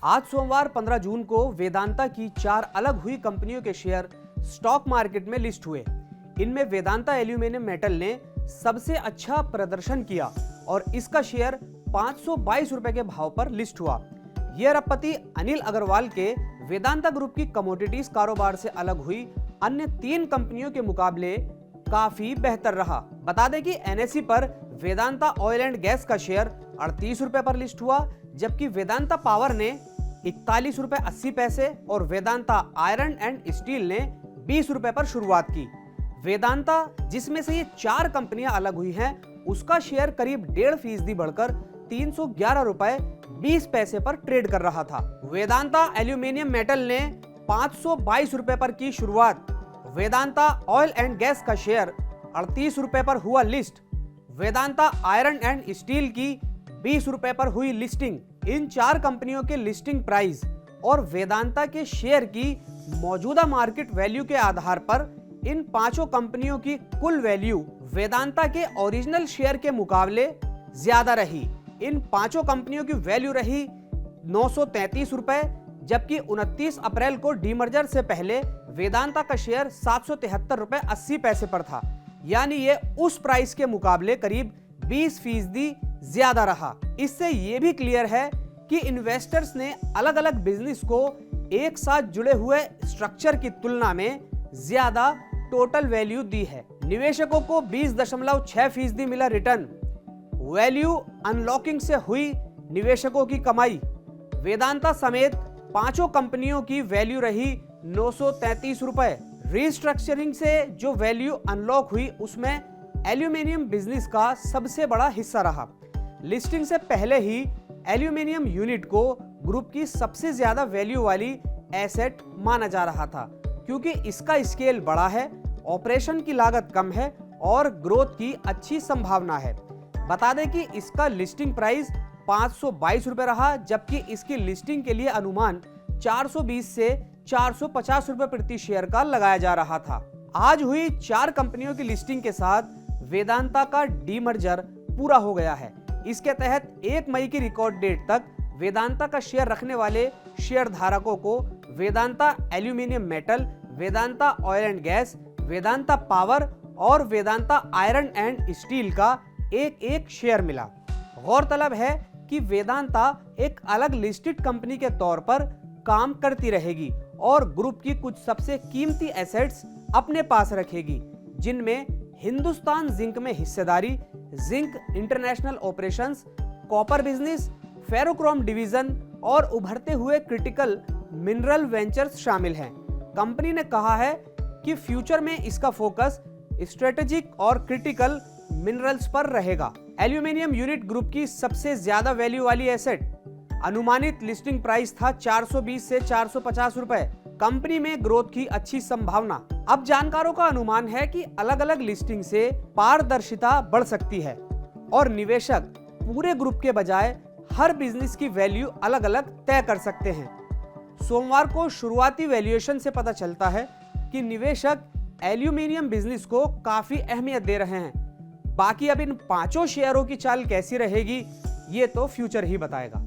आज सोमवार 15 जून को वेदांता की 4 अलग हुई कंपनियों के शेयर स्टॉक मार्केट में लिस्ट हुए। इनमें वेदांता एल्यूमिनियम मेटल ने सबसे अच्छा प्रदर्शन किया और इसका शेयर 522 रुपए के भाव पर लिस्ट हुआ। यह अरबपति अनिल अग्रवाल के वेदांता ग्रुप की कमोडिटीज कारोबार से अलग हुई अन्य 3 कंपनियों के मुकाबले काफी बेहतर रहा। बता दें कि एनएसई पर वेदांता ऑयल एंड गैस का शेयर 38 रुपए पर लिस्ट हुआ, जबकि वेदांता पावर ने 41 रुपए 80 पैसे और वेदांता आयरन एंड स्टील ने 20 रुपए पर शुरुआत की। वेदांता, जिसमें से ये 4 कंपनियां अलग हुई हैं, उसका शेयर करीब 1.5% बढ़कर 311 रुपए 20 पैसे पर ट्रेड कर रहा था। वेदांता एल्यूमिनियम मेटल ने 522 रुपए पर की शुरुआत। वेदांता ऑयल एंड गैस का शेयर 38 रुपए पर हुआ list. Vedanta iron and steel की 20 रुपए पर हुई लिस्टिंग। इन 4 कंपनियों के लिस्टिंग प्राइस और वेदांता के शेयर की मौजूदा मार्केट वैल्यू के आधार पर इन 5 कंपनियों की कुल वैल्यू वेदांता के ओरिजिनल शेयर के मुकाबले ज्यादा रही। इन 5 कंपनियों की वैल्यू रही 933 रुपए, जबकि 29 अप्रैल को डीमर्जर से पहले वेदांता का शेयर 773 रुपए 80 पैसे पर था, यानी ये उस प्राइस के मुकाबले करीब 20% ज्यादा रहा। इससे ये भी क्लियर है कि इन्वेस्टर्स ने अलग अलग बिजनेस को एक साथ जुड़े हुए स्ट्रक्चर की तुलना में ज्यादा टोटल वैल्यू दी है। निवेशकों को 20.6% मिला रिटर्न। वैल्यू अनलॉकिंग से हुई निवेशकों की कमाई। वेदांता समेत 5 कंपनियों की वैल्यू रही 933 रुपए। रीस्ट्रक्चरिंग से जो वैल्यू अनलॉक हुई उसमें एल्यूमिनियम बिजनेस का सबसे बड़ा हिस्सा रहा। लिस्टिंग से पहले ही एल्यूमिनियम यूनिट को ग्रुप की सबसे ज्यादा वैल्यू वाली एसेट माना जा रहा था, क्योंकि इसका स्केल बड़ा है, ऑपरेशन की लागत कम है और ग्रोथ की अच्छी संभावना है। बता दें कि इसका लिस्टिंग प्राइस 522 रुपए रहा, जबकि इसकी लिस्टिंग के लिए अनुमान 420 से 450 रुपए प्रति शेयर का लगाया जा रहा था। आज हुई 4 कंपनियों की लिस्टिंग के साथ वेदांता का डीमर्जर पूरा हो गया है। इसके तहत 1 मई की रिकॉर्ड डेट तक वेदांता का शेयर रखने वाले शेयर धारकों को Vedanta aluminium metal, Vedanta oil and gas, Vedanta power और वेदांता आयरन एंड स्टील का एक शेयर मिला। गौरतलब है कि वेदांता एक अलग लिस्टेड कंपनी के तौर पर काम करती रहेगी और ग्रुप की कुछ सबसे कीमती एसेट्स अपने पास रखेगी, जिनमें हिंदुस्तान जिंक में हिस्सेदारी, zinc international operations, copper business, ferrochrome division और उभरते हुए क्रिटिकल मिनरल वेंचर्स शामिल हैं। कंपनी ने कहा है कि फ्यूचर में इसका फोकस स्ट्रेटेजिक और क्रिटिकल मिनरल्स पर रहेगा। एल्यूमिनियम यूनिट ग्रुप की सबसे ज्यादा वैल्यू वाली एसेट। अनुमानित लिस्टिंग प्राइस था 420 से 450 रुपए। कंपनी में ग्रोथ की अच्छी संभावना। अब जानकारों का अनुमान है कि अलग अलग लिस्टिंग से पारदर्शिता बढ़ सकती है और निवेशक पूरे ग्रुप के बजाय हर बिजनेस की वैल्यू अलग अलग तय कर सकते हैं। सोमवार को शुरुआती वैल्यूएशन से पता चलता है कि निवेशक एल्यूमिनियम बिजनेस को काफी अहमियत दे रहे हैं। बाकी अब इन 5 शेयरों की चाल कैसी रहेगी, ये तो फ्यूचर ही बताएगा।